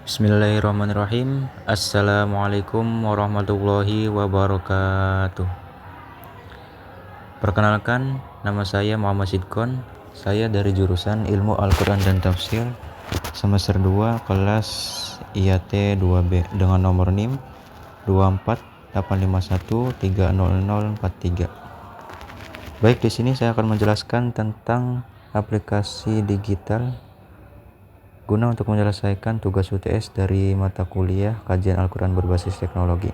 Bismillahirrahmanirrahim. Assalamualaikum warahmatullahi wabarakatuh. Perkenalkan, nama saya Muhammad Sidkon. Saya dari jurusan Ilmu Al-Quran dan Tafsir semester 2 kelas IAT 2B dengan nomor NIM 24851300043. Baik, di sini saya akan menjelaskan tentang aplikasi digital guna untuk menyelesaikan tugas UTS dari mata kuliah Kajian Al-Quran berbasis teknologi.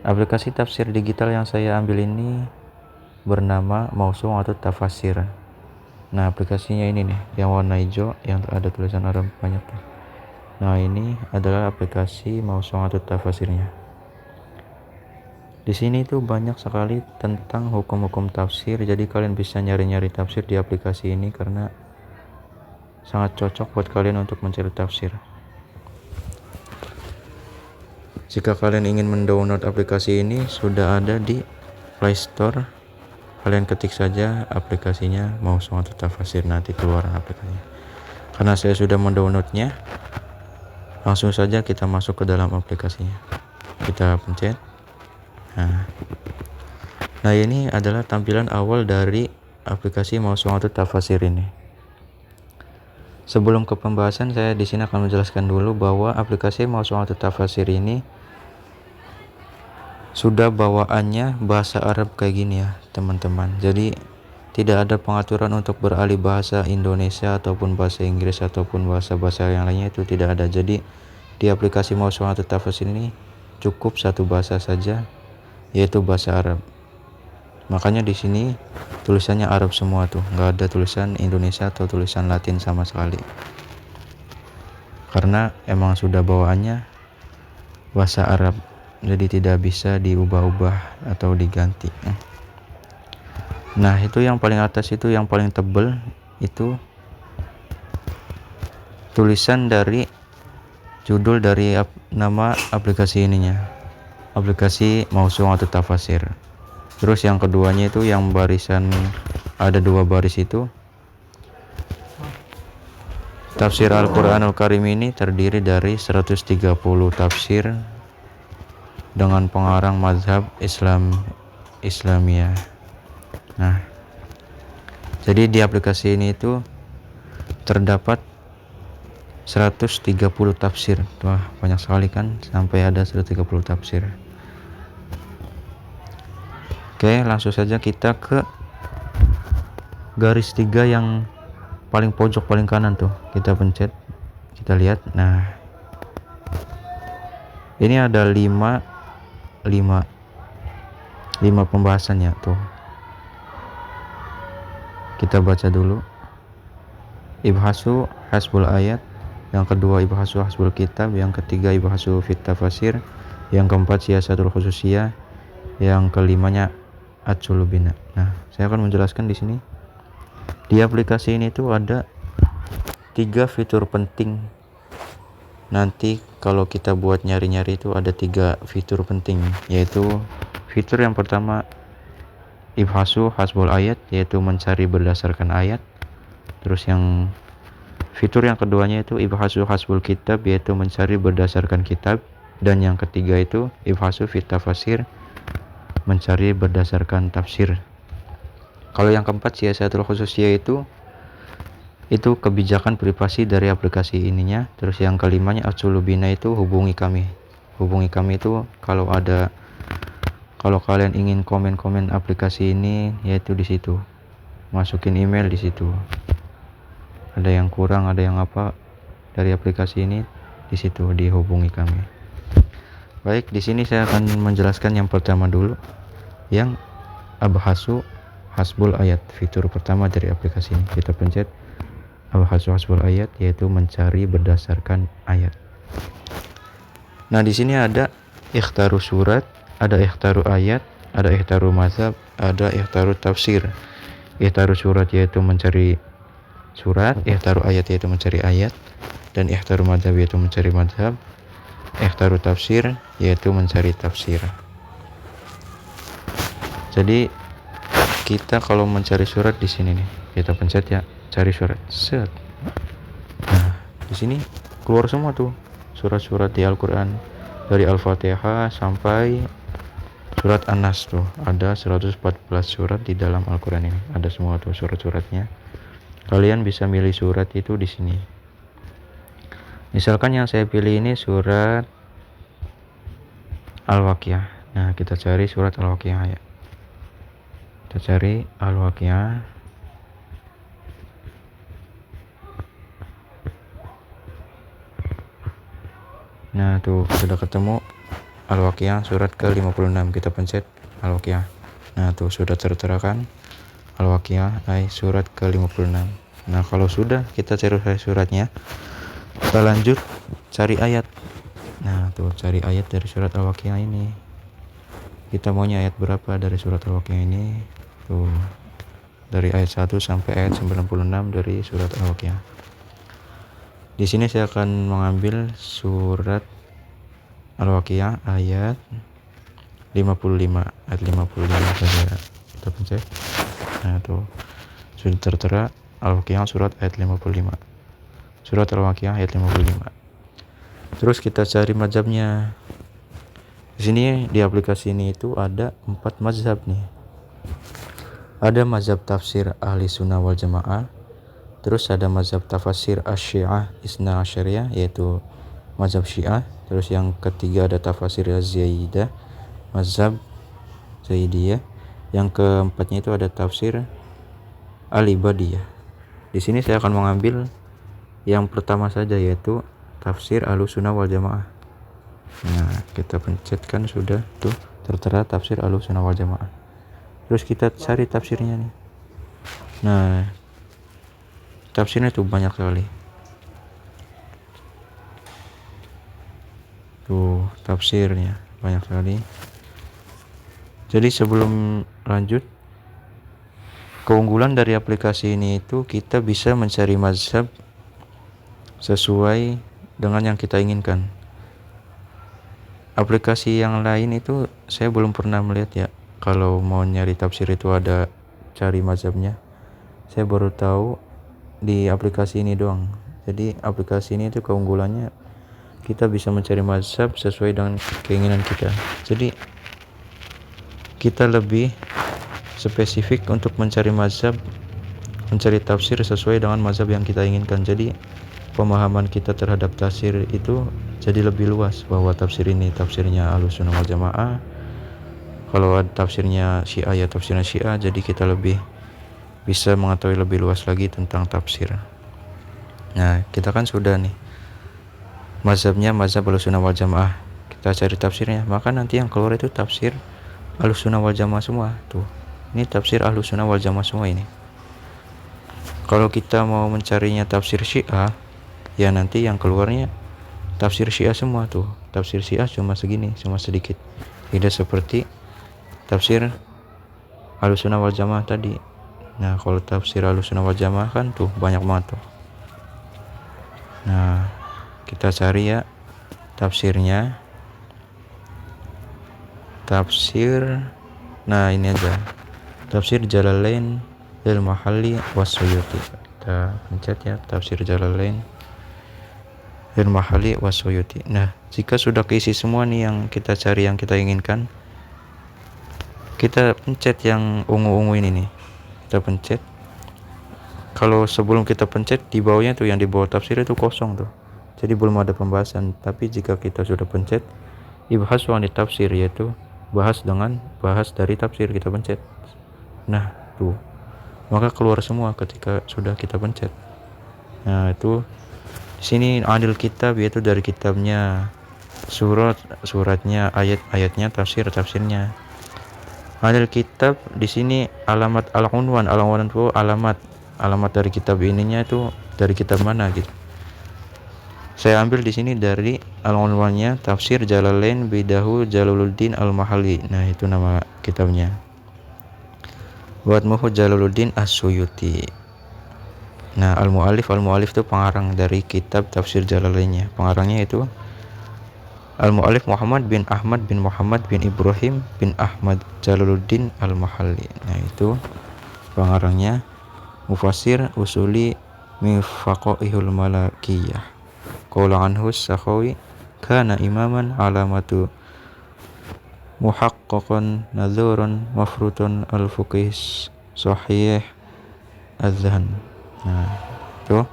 Aplikasi tafsir digital yang saya ambil ini bernama Mausu'atut Tafasir. Nah, aplikasinya ini nih, yang warna hijau, yang ada tulisan Arab banyak. Nah, ini adalah aplikasi Mausu'atut Tafasirnya. Di sini tuh banyak sekali tentang hukum-hukum tafsir, jadi kalian bisa nyari-nyari tafsir di aplikasi ini karena sangat cocok buat kalian untuk mencari tafsir. Jika kalian ingin mendownload aplikasi ini, sudah ada di Play Store. Kalian ketik saja aplikasinya Mausu'atut Tafasir, nanti keluar aplikasinya. Karena saya sudah mendownloadnya, langsung saja kita masuk ke dalam aplikasinya. Kita pencet. Nah, ini adalah tampilan awal dari aplikasi Mausu'atut Tafasir ini. Sebelum ke pembahasan, saya di sini akan menjelaskan dulu bahwa aplikasi Mausu'atut Tafasir ini sudah bawaannya bahasa Arab kayak gini ya, teman-teman. Jadi tidak ada pengaturan untuk beralih bahasa Indonesia ataupun bahasa Inggris ataupun bahasa-bahasa yang lainnya, itu tidak ada. Jadi di aplikasi Mausu'atut Tafasir ini cukup satu bahasa saja, yaitu bahasa Arab. Makanya di sini tulisannya Arab semua tuh, nggak ada tulisan Indonesia atau tulisan Latin sama sekali. Karena emang sudah bawaannya bahasa Arab, jadi tidak bisa diubah-ubah atau diganti. Nah, itu yang paling atas itu, yang paling tebal itu tulisan dari judul dari nama aplikasi ininya, aplikasi Mausu'atut Tafasir. Terus yang keduanya itu yang barisan, ada dua baris itu, tafsir Al-Quranul Karim ini terdiri dari 130 tafsir dengan pengarang mazhab Islamiyah. Nah, jadi di aplikasi ini itu terdapat 130 tafsir. Wah, banyak sekali kan, sampai ada 130 tafsir. Oke, langsung saja kita ke garis 3 yang paling pojok paling kanan tuh. Kita pencet, kita lihat. Nah, ini ada 5 pembahasannya tuh. Kita baca dulu. Ibhasu hasbul ayat, yang kedua ibhasu hasbul kitab, yang ketiga ibhasu fit tafasir, yang keempat siyasatul khususiyah, yang kelimanya At-Sulubina. Nah, saya akan menjelaskan di sini. Di aplikasi ini tuh ada 3 fitur penting. Nanti kalau kita buat nyari-nyari itu ada 3 fitur penting, yaitu fitur yang pertama ibhasu hasbul ayat, yaitu mencari berdasarkan ayat. Terus yang fitur yang keduanya itu ibhasu hasbul kitab, yaitu mencari berdasarkan kitab. Dan yang ketiga itu ibhasu fit tafasir, mencari berdasarkan tafsir. Kalau yang keempat siyasatul khususiyah itu kebijakan privasi dari aplikasi ininya. Terus yang kelimanya At-Sulubina itu hubungi kami. Hubungi kami itu kalau kalian ingin komen-komen aplikasi ini, yaitu di situ. Masukin email di situ. Ada yang kurang, ada yang apa dari aplikasi ini, di situ dihubungi kami. Baik, di sini saya akan menjelaskan yang pertama dulu, yang abhasu hasbul ayat, fitur pertama dari aplikasi ini. Kita pencet abhasu hasbul ayat, yaitu mencari berdasarkan ayat. Nah, di sini ada ikhtaru surat, ada ikhtaru ayat, ada ikhtaru mazhab, ada ikhtaru tafsir. Ikhtaru surat yaitu mencari surat, ikhtaru ayat yaitu mencari ayat, dan ikhtaru mazhab yaitu mencari mazhab. Ikhtaru tafsir yaitu mencari tafsir. Jadi kita kalau mencari surat di sini nih, kita pencet ya, cari surat. Set. Nah, di sini keluar semua tuh surat-surat di Al-Quran, dari Al-Fatihah sampai surat An-Nas. Tuh ada 114 surat di dalam Al-Quran ini, ada semua tuh surat-suratnya. Kalian bisa milih surat itu di sini. Misalkan yang saya pilih ini surat Al-Waqiah. Nah, kita cari surat Al-Waqiah ya. Kita cari Al-Waqiah. Nah, tuh sudah ketemu Al-Waqiah surat ke-56. Kita pencet Al-Waqiah. Nah, tuh sudah tertera kan Al-Waqiah surat ke-56. Nah, kalau sudah kita cari suratnya, kita lanjut cari ayat. Nah, tuh cari ayat dari surat Al-Waqiah ini. Kita maunya ayat berapa dari surat Al-Waqiah ini? Tuh, dari ayat 1 sampai ayat 96 dari surat Al-Waqiah. Di sini saya akan mengambil surat Al-Waqiah ayat 55. Ayat 55 saja. Kita pencet. Nah, tuh sudah tertera Al-Waqiah surat ayat 55. Surat Al-Waqiah ayat 55. Terus kita cari mazhabnya. Di sini di aplikasi ini itu ada 4 mazhab nih. Ada mazhab tafsir ahli sunnah wal jamaah. Terus ada mazhab tafsir asy-syiah isna asyariyah, yaitu mazhab syiah. Terus yang ketiga ada tafsir az-zaidah, mazhab zaidiyah. Yang keempatnya itu ada tafsir al-ibadiyah. Di sini saya akan mengambil yang pertama saja, yaitu tafsir Ahlussunnah wal Jamaah. Nah, kita pencetkan sudah tuh tertera tafsir Ahlussunnah wal Jamaah. Terus kita cari tafsirnya nih. Nah, tafsirnya tuh banyak sekali. Tuh tafsirnya banyak sekali. Jadi sebelum lanjut, keunggulan dari aplikasi ini itu kita bisa mencari mazhab sesuai dengan yang kita inginkan. Aplikasi yang lain itu saya belum pernah melihat ya, kalau mau nyari tafsir itu ada cari mazhabnya. Saya baru tahu di aplikasi ini doang. Jadi aplikasi ini itu keunggulannya kita bisa mencari mazhab sesuai dengan keinginan kita. Jadi kita lebih spesifik untuk mencari mazhab, mencari tafsir sesuai dengan mazhab yang kita inginkan. Jadi pemahaman kita terhadap tafsir itu jadi lebih luas, bahwa tafsir ini tafsirnya Ahlussunnah wal Jamaah, kalau ada tafsirnya Syiah ya tafsirnya Syiah. Jadi kita lebih bisa mengetahui lebih luas lagi tentang tafsir. Nah, kita kan sudah nih mazhabnya mazhab Ahlussunnah wal Jamaah, kita cari tafsirnya, maka nanti yang keluar itu tafsir Ahlussunnah wal Jamaah semua. Tuh, ini tafsir Ahlussunnah wal Jamaah semua ini. Kalau kita mau mencarinya tafsir Syiah, ya nanti yang keluarnya tafsir Syiah semua. Tuh tafsir Syiah cuma segini, cuma sedikit, tidak seperti tafsir Ahlussunnah wal Jamaah tadi. Nah, kalau tafsir Ahlussunnah wal Jamaah kan tuh banyak banget tuh. Nah, kita cari ya tafsirnya. Tafsir, nah ini aja, tafsir Jalalain lil Mahalli was-Suyuti. Kita pencet ya tafsir Jalalain lil Mahalli was-Suyuti. Nah, jika sudah keisi semua nih yang kita cari, yang kita inginkan, kita pencet yang ungu-ungu ini nih, kita pencet. Kalau sebelum kita pencet, di bawahnya tuh yang di bawah tafsir itu kosong tuh, jadi belum ada pembahasan. Tapi jika kita sudah pencet ibhas wa tafsir, yaitu bahas dari tafsir, kita pencet. Nah, tuh maka keluar semua ketika sudah kita pencet. Nah, itu di sini adil kitab, yaitu dari kitabnya, suratnya, ayat-ayatnya, tafsirnya. Adil kitab di sini alamat al-unwan itu alamat dari kitab ininya itu dari kitab mana gitu. Saya ambil di sini dari al-unwannya, tafsir Jalalain bidahu Jalaluddin al-Mahalli. Nah, itu nama kitabnya. Muhu Jalaluddin as-Suyuti. Nah, al-mu'alif itu pengarang dari kitab tafsir Jalalainnya. Pengarangnya itu al-mu'alif Muhammad bin Ahmad bin Muhammad bin Ibrahim bin Ahmad Jalaluddin al-Mahalli. Nah, itu pengarangnya. Mufassir usuli mifaqaihul malakiyah, qala anhu Sakhawi kana imaman alamatu muhaqqaqan nadhurun mafrutun al-fuqih sahih az-zahan. Nah, tuh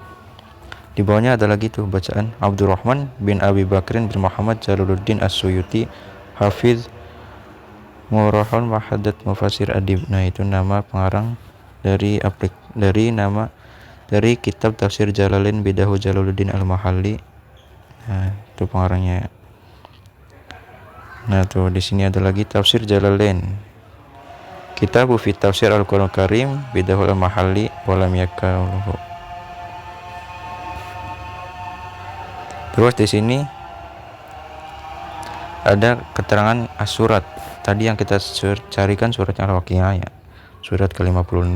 di bawahnya ada lagi tuh bacaan Abdurrahman bin Abi Bakrin bin Muhammad Jaluluddin As-Suyuti Hafiz Murahun Wahadat Mufassir Adib. Nah, itu nama pengarang dari kitab tafsir Jalalain Bidahu Jalaluddin Al-Mahalli. Nah, itu pengarangnya. Nah, tuh di sini ada lagi tafsir Jalalain. Kitabu fi tafsir Al-Qur'an Karim Bidahu Al-Mahalli walam yakauhu. Terus di sini ada keterangan as-surat. Tadi yang kita carikan surat Al-Waqiah ya. Surat ke-56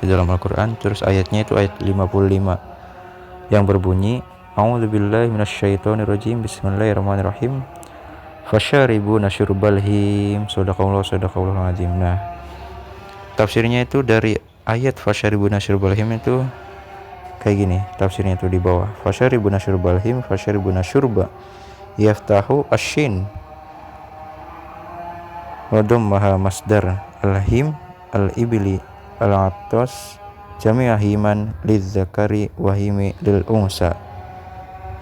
di dalam Al-Qur'an, terus ayatnya itu ayat 55 yang berbunyi A'udzubillahi minasyaitonirrajim Bismillahirrahmanirrahim. Fasyaribuna syurbal him. Shadaqallahu azim. Nah, tafsirnya itu dari ayat fasyaribuna syurbal him itu kayak gini. Tafsirnya itu di bawah. Fasyaribuna syurbal him, fasyaribuna syurba yaftahu asyin wadum maha masdar al-him al-ibli al-atas jami'a himan lidzakari wahimi lil unsa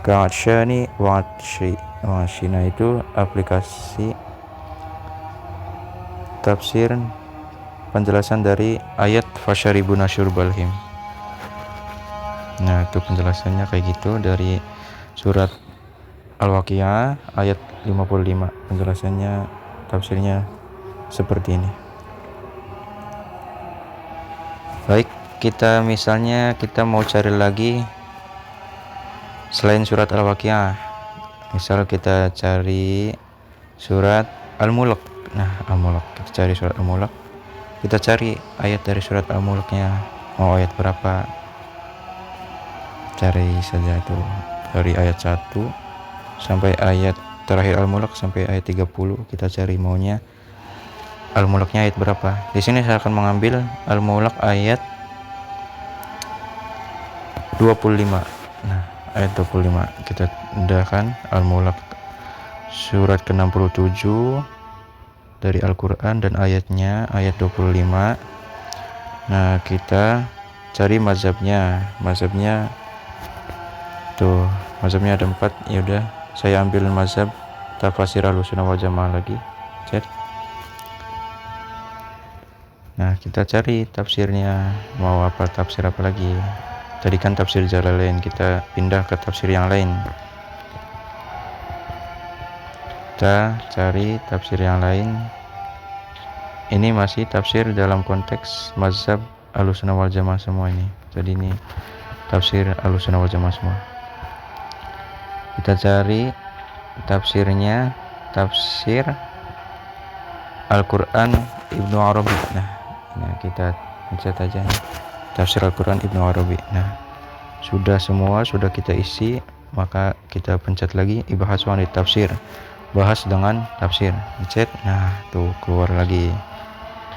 ka'atsyani wa'atshi. Nah, itu aplikasi tafsir penjelasan dari ayat fasyaribuna syurbal him. Nah, itu penjelasannya kayak gitu dari surat Al-Waqiah ayat 55. Penjelasannya tafsirnya seperti ini. Baik, kita mau cari lagi selain surat Al-Waqiah. Misal kita cari surat Al-Mulk. Nah, Al-Mulk, kita cari surat Al-Mulk. Kita cari ayat dari surat Al-Mulknya. Mau ayat berapa? Cari saja itu dari ayat 1 sampai ayat terakhir Al-Mulk sampai ayat 30. Kita cari maunya Al-Mulknya ayat berapa. Di sini saya akan mengambil Al-Mulk ayat 25. Nah, ayat 25 kita udahkan Al-Mulk surat ke-67 dari Al-Qur'an dan ayatnya ayat 25. Nah, kita cari mazhabnya tuh, mazhabnya ada 4. Ya udah, saya ambil mazhab tafsir Ahlussunnah wal Jamaah lagi. Nah, kita cari tafsirnya, mau apa tafsir apa lagi. Tadi kan tafsir Jalalain, kita pindah ke tafsir yang lain. Kita cari tafsir yang lain. Ini masih tafsir dalam konteks mazhab Ahlussunnah wal Jamaah semua ini. Jadi ini tafsir Ahlussunnah wal Jamaah semua. Kita cari tafsirnya, tafsir Al-Qur'an Ibnu Arabi. Nah, kita pencet aja nih. Tafsir Al-Qur'an Ibnu Arabi. Nah, sudah kita isi, maka kita pencet lagi ibahas wanit tafsir. Bahas dengan tafsir. Pencet. Nah, tuh keluar lagi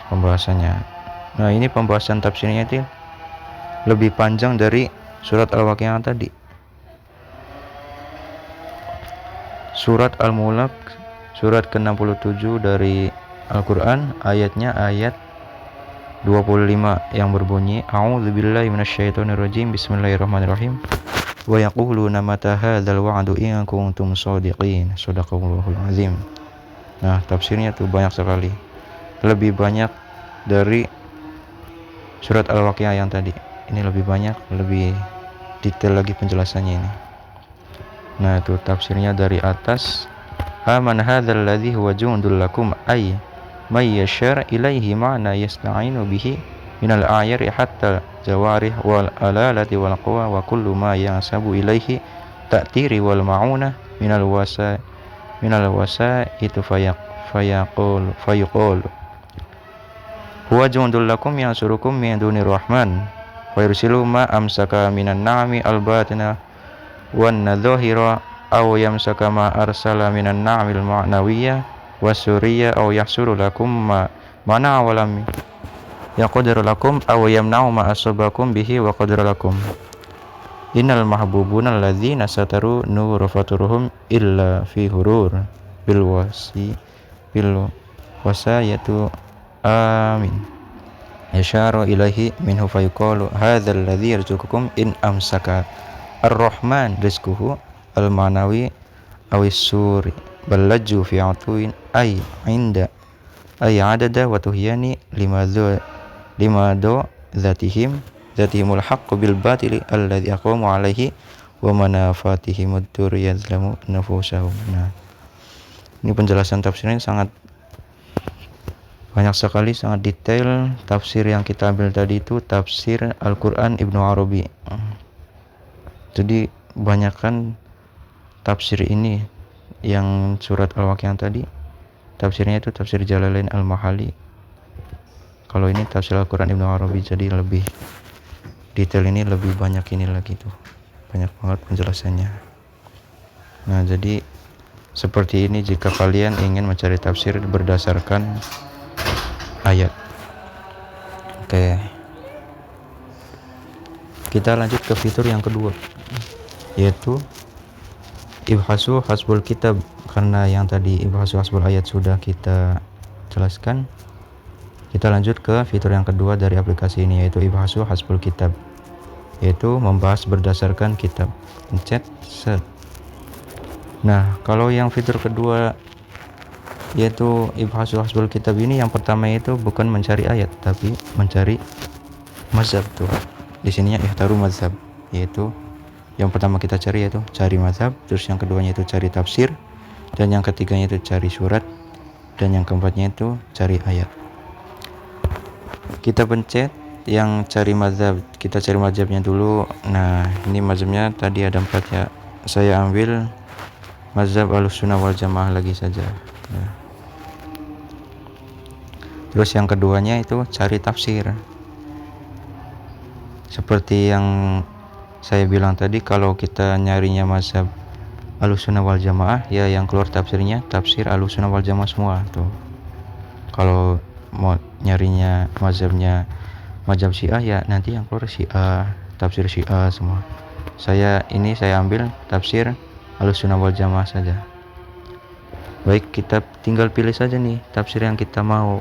pembahasannya. Nah, ini pembahasan tafsirnya itu lebih panjang dari surat Al-Waqiah tadi. Surat Al-Mulk surat ke-67 dari Al-Qur'an, ayatnya ayat 25 yang berbunyi A'udzubillahi minasyaitonirrajim Bismillahirrahmanirrahim. Wa yaquluna mata hadzal wa'du in kuntum shadiqin. Shadaqallahul azim. Nah, tafsirnya tuh banyak sekali. Lebih banyak dari surat Al-Waqiah yang tadi. Ini lebih banyak, lebih detail lagi penjelasannya ini. Nah, itu tafsirnya dari atas. Aman hadzal ladzi huwa jundul lakum ay may yashar ilaihi ma'na yasta'inu bihi minal ayari hatta jawarih wal alalati wal quwa wa kullu ma yasabu ilaihi ta'tiri wal ma'una minal wasa itu fayaqul huwa jundul lakum yansurukum min dunir rahman wa yursilu ma amsaka minan na'ami al-batina wan nadhahira aw yamsaka ma arsala minan na'amil ma'nawiyya wasuriya aw yahsuru lakum mana awalam yaqdiru lakum aw yamna'u ma asabakum bihi wa qadara lakum. Innal mahbubuna alladzina sataru nur faturuhum illa fi hurur bil wasayatu amin yasharu ilaihi minhu fayuqalu hadzal ladzi yarzuqukum in amsaka ar-rahman rizquhu al-manawi awis suri ballaju fi atuin ay adada wa tuhyani lima do zatihimul haqqu bil batili alladzi aqamu alaihi wa manafatihimud dur yazlamu nafusahum. Nah, ini penjelasan tafsirnya sangat banyak sekali, sangat detail. Tafsir yang kita ambil tadi itu tafsir Al-Quran Ibnu Arabi. Jadi banyakkan tafsir ini yang surat Al-Waqiah tadi, tafsirnya itu tafsir Jalalain Al-Mahali. Kalau ini tafsir Al-Quran Ibnu Arabi, jadi lebih detail, ini lebih banyak ini lagi tuh, banyak banget penjelasannya. Nah, jadi seperti ini jika kalian ingin mencari tafsir berdasarkan ayat. Oke, kita lanjut ke fitur yang kedua, yaitu ibhasu hasbul kitab. Karena yang tadi ibhasu hasbul ayat sudah kita jelaskan, kita lanjut ke fitur yang kedua dari aplikasi ini, yaitu ibhasu hasbul kitab, yaitu membahas berdasarkan kitab. Pencet set. Nah, kalau yang fitur kedua yaitu ibhasu hasbul kitab ini, yang pertama itu bukan mencari ayat tapi mencari mazhab tuh. Di sininya ihtaru mazhab, yaitu yang pertama kita cari yaitu cari mazhab, terus yang keduanya itu cari tafsir, dan yang ketiganya itu cari surat, dan yang keempatnya itu cari ayat. Kita pencet yang cari mazhab, kita cari mazhabnya dulu. Nah, ini mazhabnya tadi ada 4 ya. Saya ambil mazhab Ahlussunnah wal Jamaah lagi saja. Nah, terus yang keduanya itu cari tafsir. Seperti yang saya bilang tadi, kalau kita nyarinya mazhab Ahlussunnah wal Jamaah, ya yang keluar tafsirnya tafsir Ahlussunnah wal Jamaah semua tuh. Kalau mau nyarinya mazhabnya mazhab Syiah, ya nanti yang keluar Syiah, tafsir Syiah semua. Saya ambil tafsir Ahlussunnah wal Jamaah saja. Baik, kita tinggal pilih saja nih tafsir yang kita mau.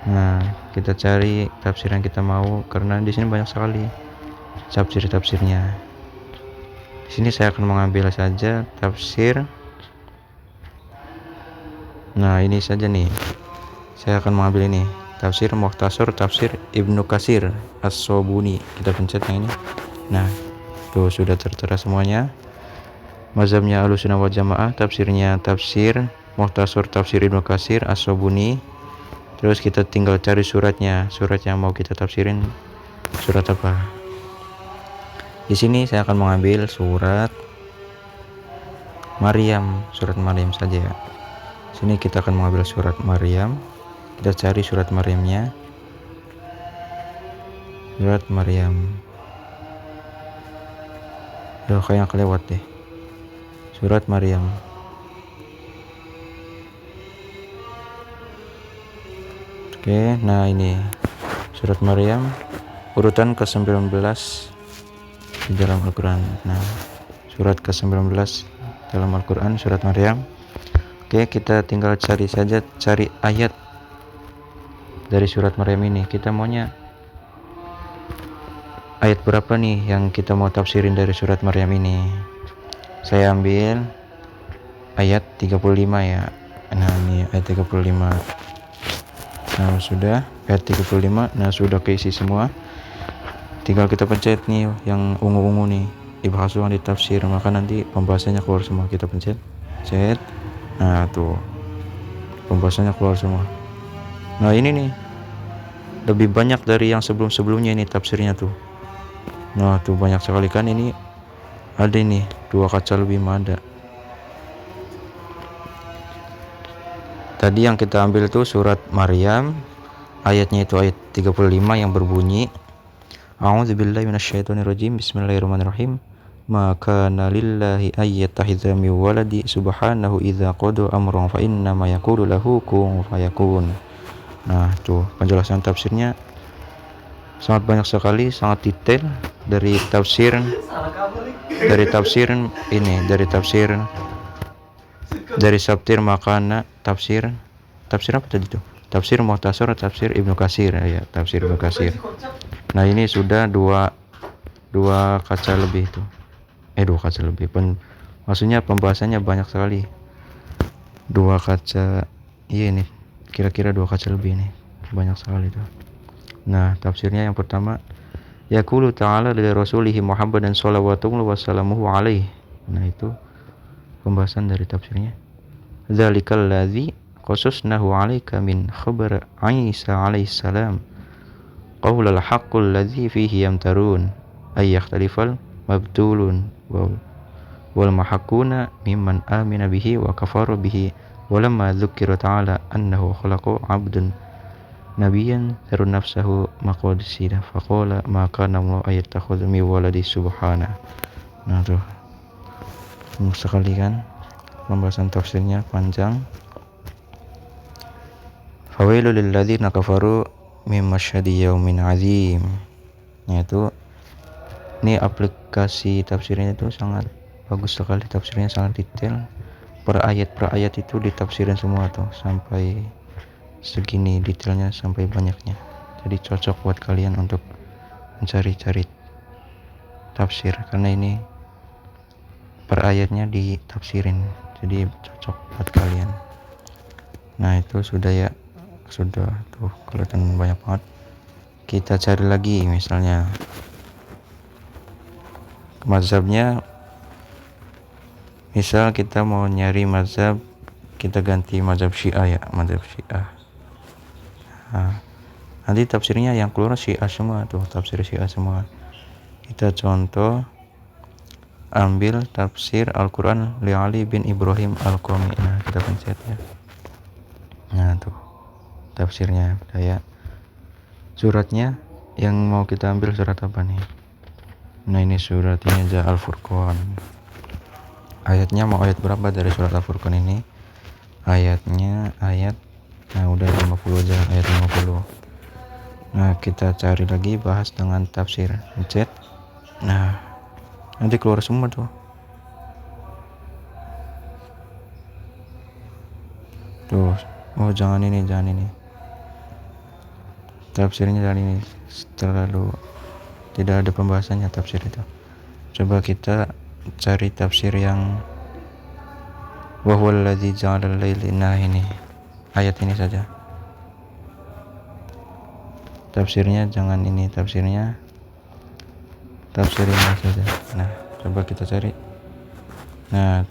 Nah, kita cari tafsir yang kita mau, karena di sini banyak sekali tafsirnya. Di sini saya akan mengambil saja tafsir. Nah, ini saja nih. Saya akan mengambil ini, tafsir Mukhtasar tafsir Ibnu Katsir As-Sobuni. Kita pencet yang ini. Nah, tuh sudah tertera semuanya. Mazhabnya Ahlussunnah wal Jamaah, tafsirnya tafsir Mukhtasar tafsir Ibnu Katsir As-Sobuni. Terus kita tinggal cari suratnya, surat yang mau kita tafsirin surat apa. Di sini saya akan mengambil surat Maryam saja ya. Sini kita akan mengambil surat Maryam. Kita cari surat Maryamnya. Surat Maryam. Udah kayak kelewat deh. Surat Maryam. Oke, nah ini surat Maryam urutan ke-19 di dalam Al-Quran. Nah, surat ke-19 dalam Al-Quran, surat Maryam. Oke, kita tinggal cari ayat dari surat Maryam ini. Kita maunya ayat berapa nih yang kita mau tafsirin dari surat Maryam ini. Saya ambil ayat 35 ya. Nah, ini ayat 35. Nah, sudah ayat 35. Nah, sudah keisi semua. Tinggal kita pencet nih yang ungu-ungu nih, ibhasu di tafsir, maka nanti pembahasannya keluar semua. Kita pencet. Nah, tuh pembahasannya keluar semua. Nah, ini nih lebih banyak dari yang sebelum-sebelumnya ini tafsirnya tuh. Nah, tuh banyak sekali kan, ini ada ini 2 kaca lebih ada. Tadi yang kita ambil tuh surat Maryam, ayatnya itu ayat 35 yang berbunyi A'udzubillahi minasyaitonirrajim. Bismillahirrahmanirrahim. Ma kana lillahi ayyattakhidha min waladi subhanahu idza qada amran fa inna ma yaqulu lahu kun fayakun. Nah, tuh penjelasan tafsirnya sangat banyak sekali, sangat detail dari tafsir makana tafsir apa tadi tuh, tafsir Muhtasar, tafsir Ibnu Katsir ya, tafsir Ibnu Katsir. Nah ini sudah dua kaca lebih itu, maksudnya pembahasannya banyak sekali, 2 kaca, iya ini kira-kira 2 kaca lebih nih, banyak sekali tuh. Nah tafsirnya yang pertama, yaqulu ta'ala li rasulihi Muhammadan shallallahu wasallamuhu alaihi. Nah itu pembahasan dari tafsirnya. Dzalikal ladzi qasusnahu 'alaika min khabar Isa alaihi salam qaulal haqqul ladzi fihi yamtarun ay yakhtalifal mabtulun wal mahakuna mimman amina bihi wa kafara bihi walamma dzukira ta'ala annahu khalaqa 'abdan nabiyan tarun nafsahu maqadisida faqala ma kana Allah ayattakhudhu min waladi subhana. Nah tuh sekali kan pembahasan tafsirnya panjang. Fawailul lil ladzina kafaru min masyhadi yaumin azim. Yaitu ini aplikasi tafsirnya itu sangat bagus sekali, tafsirnya sangat detail, per ayat itu ditafsirin semua tuh, sampai segini detailnya, sampai banyaknya. Jadi cocok buat kalian untuk mencari-cari tafsir, karena ini per ayatnya ditafsirin, jadi cocok buat kalian. Nah itu sudah tuh kelihatan banyak banget. Kita cari lagi, misalnya mazhabnya, misal kita mau nyari mazhab, kita ganti mazhab Syiah ya, mazhab Syiah. Nah, nanti tafsirnya yang keluar Syiah semua tuh, tafsir Syiah semua. Kita contoh ambil tafsir Al-Quran li Ali bin Ibrahim Al-Qami. Nah kita pencet ya. Nah tuh tafsirnya kayak suratnya yang mau kita ambil surat apa nih. Nah ini surat ini aja Al-Furqan. Ayatnya mau ayat berapa dari surat Al-Furqan ini? Ayatnya udah 50 aja, ayat 50. Nah kita cari lagi, bahas dengan tafsir, pencet. Nah nanti keluar semua tuh. Oh jangan ini tafsirnya, jangan ini, terlalu tidak ada pembahasannya tafsir itu. Coba kita cari tafsir yang wa huwal ladzi ja'alal laila. Nah ini ayat ini saja tafsirnya, jangan ini tafsirnya, tafsir ini saja. Nah coba kita cari. Nah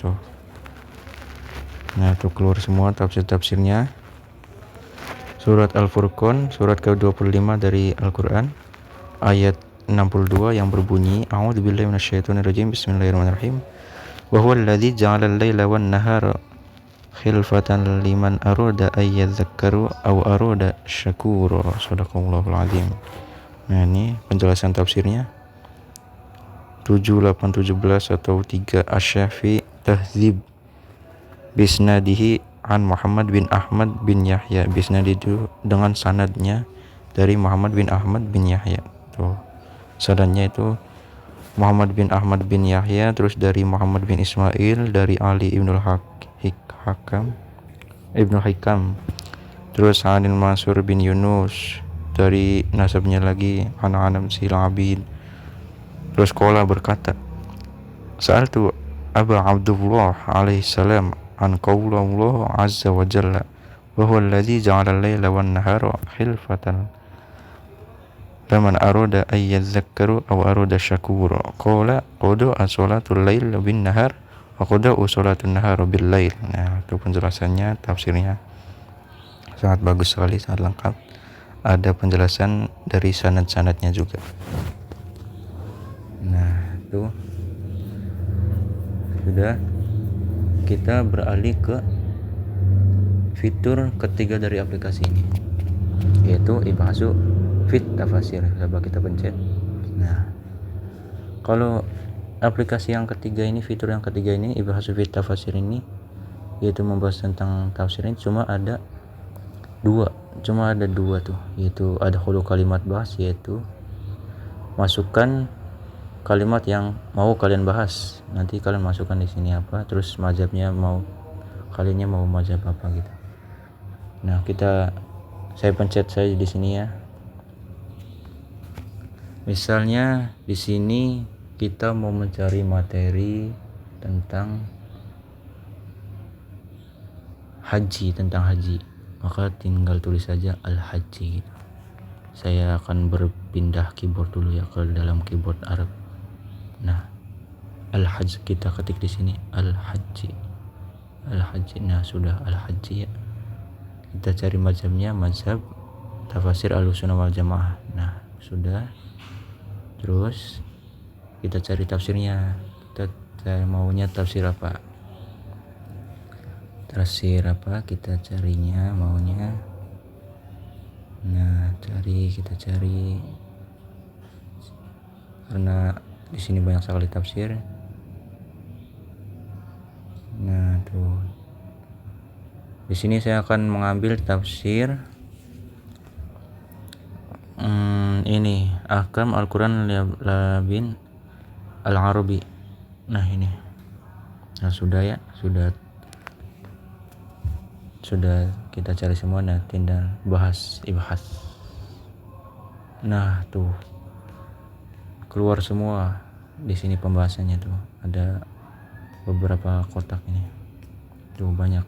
tuh keluar semua tafsirnya. Surat Al-Furqan, surat ke-25 dari Al-Quran, ayat 62 yang berbunyi, A'udzubillahi minasyaitonirrajim, bismillahirrahmanirrahim. Wa huwal ladzi ja'alal laila wan nahara khilfatan liman arada ayyadzakkaru aw arada syakura. Shadaqallahul azim. Nah ini penjelasan tafsirnya 7817 atau 3 Asy-Syafi'i Tahdzib bisnadihi an Muhammad bin Ahmad bin Yahya. Bisnadi itu dengan sanadnya dari Muhammad bin Ahmad bin Yahya. Tuh sanadnya itu Muhammad bin Ahmad bin Yahya, terus dari Muhammad bin Ismail, dari Ali ibnul Hikam, terus Anil Mansur bin Yunus, dari nasabnya lagi Anam Silabid. Terus Qala berkata, Sa'altu Aba Abdullah alaihi salam an qaulallah azza wa jalla wa huwa alladzi ja'ala al-laila wan nahara khilfatan faman arada ay yadhakkaru aw arada syakura. Qala qada as-salatul lail bin nahar wa qada us-salatun nahar bil lail. Nah itu penjelasannya, tafsirnya sangat bagus sekali, sangat lengkap. Ada penjelasan dari sanad-sanadnya juga. Nah itu sudah. Kita beralih ke fitur ketiga dari aplikasi ini, yaitu Ibhasu Fit Tafasir. Coba kita pencet. Nah kalau aplikasi yang ketiga ini, fitur yang ketiga ini, Ibhasu Fit Tafasir ini, yaitu membahas tentang tafsir ini, cuma ada dua tuh, yaitu ada hulu kalimat bahas, yaitu masukkan kalimat yang mau kalian bahas. Nanti kalian masukkan di sini apa, terus mazhabnya kaliannya mau mazhab apa gitu. Nah, saya pencet saja di sini ya. Misalnya di sini kita mau mencari materi tentang haji, maka tinggal tulis saja al-haji gitu. Saya akan berpindah keyboard dulu ya ke dalam keyboard Arab. Nah, al-hajj kita ketik di sini al-haji. Nah, sudah al-haji ya. Kita cari mazhabnya, mazhab tafsir Ahlussunnah wal Jamaah. Nah, sudah. Terus kita cari tafsirnya. Kita maunya tafsir apa? Kita carinya maunya. Nah, kita cari karena di sini banyak sekali tafsir. Nah, tuh. Di sini saya akan mengambil tafsir ini Ahkam Al-Quran Labin Al-Arabi. Nah, ini. Nah, sudah ya, sudah kita cari semua. Nah, tinggal ibahas. Nah, tuh keluar semua di sini pembahasannya tuh. Ada beberapa kotak ini. Tuh banyak.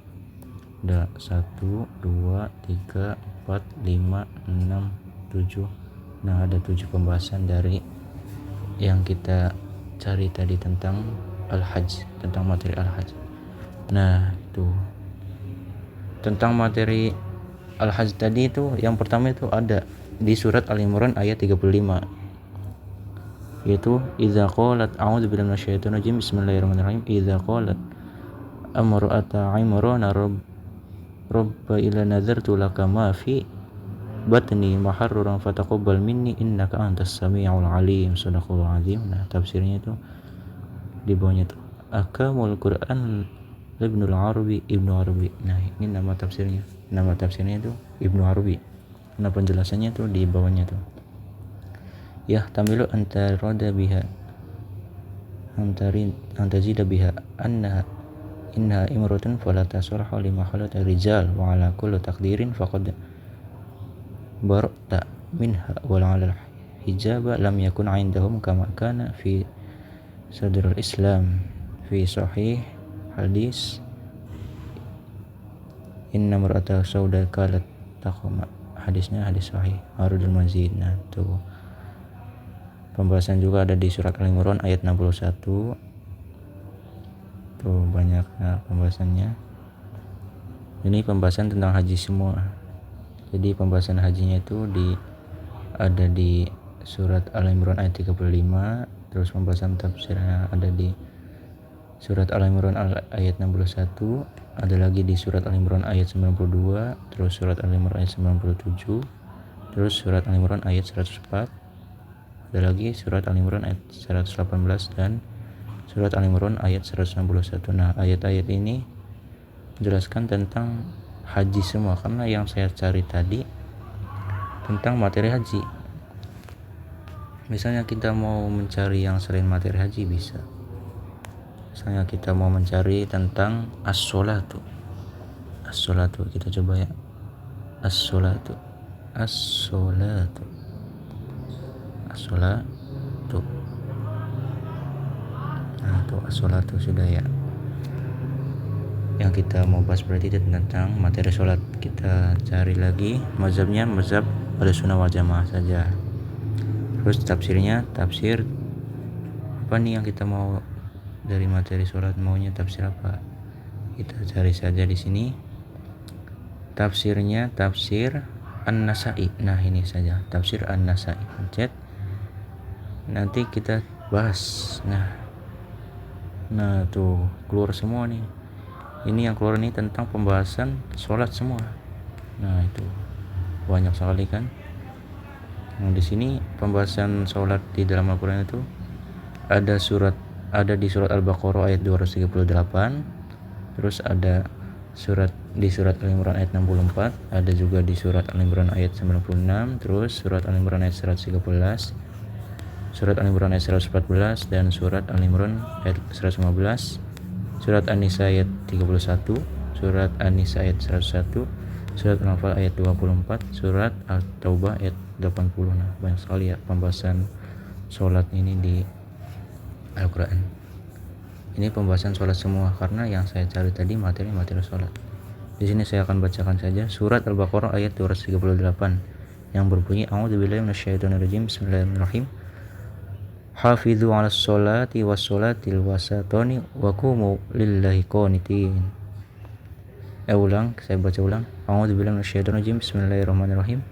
Ada 1, 2, 3, 4, 5, 6, 7. Nah, ada 7 pembahasan dari yang kita cari tadi tentang al-hajj, tentang materi al-hajj. Nah, itu tentang materi al-hajj tadi itu yang pertama itu ada di surat Al-Imran ayat 35, yaitu idza qalat a'udzubillahi minasyaitonir rajim bismillahirrahmanirrahim idza qalat amra'ata imrana rabba ila nadzartu laka ma fi batni muharraran fataqabbal minni innaka antas samiul alim. Shadaqallahu azim. Nah, tafsirnya itu di bawahnya tuh Ahkamul Quran Ibnu Arabi. Nah, ini nama tafsirnya itu Ibnu Arabi. Nah, penjelasannya tuh di bawahnya tuh ya tamilu antarada biha antazida biha inna imratun fala tasrahu lima khalat rijal wa ala kulli taqdirin faqad barta minha wa ala hijaba lam yakun indahum kama kana fi sadrul Islam fi sahih hadis inna mar'ata sauda kalat taquma. Hadisnya hadis sahih Harudul Mazid. Nah, tuh pembahasan juga ada di surat Al-Imran ayat 61. Tuh banyak pembahasannya. Ini pembahasan tentang haji semua. Jadi pembahasan hajinya itu ada di surat Al-Imran ayat 35. Terus pembahasan tafsirnya ada di surat Al-Imran ayat 61. Ada lagi di surat Al-Imran ayat 92. Terus surat Al-Imran ayat 97. Terus surat Al-Imran ayat 104. Ada lagi surat Al-Imran ayat 118 dan surat Al-Imran ayat 161. Nah, ayat-ayat ini menjelaskan tentang haji semua, karena yang saya cari tadi tentang materi haji. Misalnya kita mau mencari yang selain materi haji bisa. Misalnya kita mau mencari tentang as-sholatu, kita coba ya. As-sholatu. Nah, tuh as-sholatu sudah ya. Yang kita mau bahas berarti itu tentang materi sholat. Kita cari lagi mazhabnya, mazhab Ahlussunnah wal Jamaah saja. Terus tafsirnya, tafsir apa nih yang kita mau dari materi sholat, maunya tafsir apa? Kita cari saja di sini. Tafsirnya tafsir An-Nasa'i. Nah, ini saja tafsir An-Nasa'i. Pencet. Nanti kita bahas. Nah, tuh keluar semua nih. Ini yang keluar nih tentang pembahasan sholat semua. Nah, itu banyak sekali kan. Nah, di sini pembahasan sholat di dalam Al-Quran itu ada di surat Al-Baqarah ayat 238. Terus ada di surat Al-Imran ayat 64. Ada juga di surat Al-Imran ayat 96. Terus surat Al-Imran ayat 113. surat Al-Imran ayat 114 dan surat Al-Imran ayat 115, surat An-Nisa ayat 31, surat An-Nisa ayat 101, surat Al-Anfal ayat 24, surat At-Taubah ayat 80. Nah, banyak sekali ya pembahasan sholat ini di Al-Quran. Ini pembahasan sholat semua karena yang saya cari tadi materi-materi sholat. Di sini saya akan bacakan saja surat Al-Baqarah ayat 238 yang berbunyi A'udzubillahi minasyaitonirrajim. Bismillahirrahmanirrahim. Hafidzu 'alas sholati was sholatil wasatoni wa qumu lillahi qanitin. Saya baca ulang. A'udzubillahi minasyaitonirrajim. Bismillahirrahmanirrahim.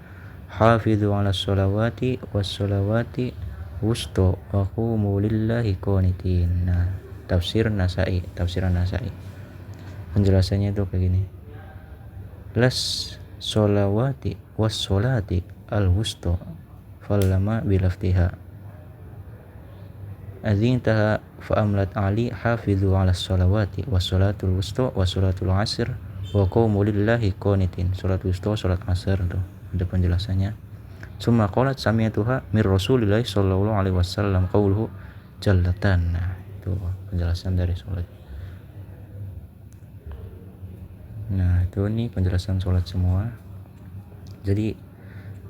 Hafidzu 'alas sholawati was sholawati wusta wa qumu lillahi qanitin. Nah, tafsiran Nasai. Penjelasannya itu kayak gini. Las sholawati was sholati al wusta fallama bilaftiha azintaha fa'amlat ali hafidhu ala sholawati was sholatul wusta was sholatul asr wa qumu lillahi qanitin. Sholatul wusta, sholat asr tuh ada penjelasannya. Summa qalat sami'tuha mir Rasulillah sallallahu alaihi wasallam qauluhu jallatan. Nah, itu penjelasan dari sholat. Nah, itu nih penjelasan sholat semua. Jadi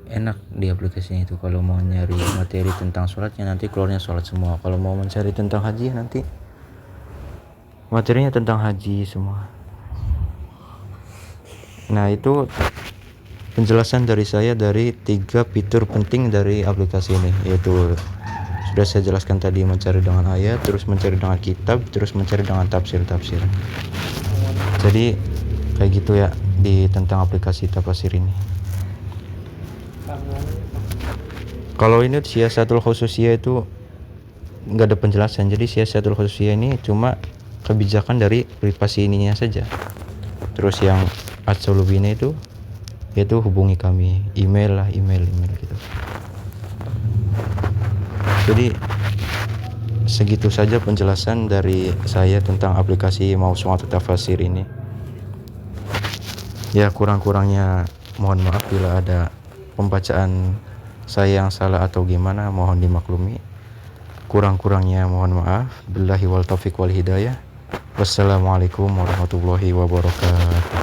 enak di aplikasi itu kalau mau nyari materi tentang sholatnya nanti keluarnya sholat semua. Kalau mau mencari tentang haji nanti materinya tentang haji semua. Nah, itu penjelasan dari saya dari 3 fitur penting dari aplikasi ini, yaitu sudah saya jelaskan tadi, mencari dengan ayat, terus mencari dengan kitab, terus mencari dengan tafsir. Jadi kayak gitu ya di tentang aplikasi Tafasir ini. Kalau ini siasatul khususiyah itu nggak ada penjelasan. Jadi siasatul khususiyah ini cuma kebijakan dari privasi ininya saja. Terus yang ad-solubina itu yaitu hubungi kami, email gitu. Jadi segitu saja penjelasan dari saya tentang aplikasi Mawsu'atut Tafasir ini. Ya, kurang-kurangnya mohon maaf bila ada pembacaan saya yang salah atau gimana, mohon dimaklumi. Kurang-kurangnya mohon maaf. Billahi wal taufiq wal hidayah. Wassalamualaikum warahmatullahi wabarakatuh.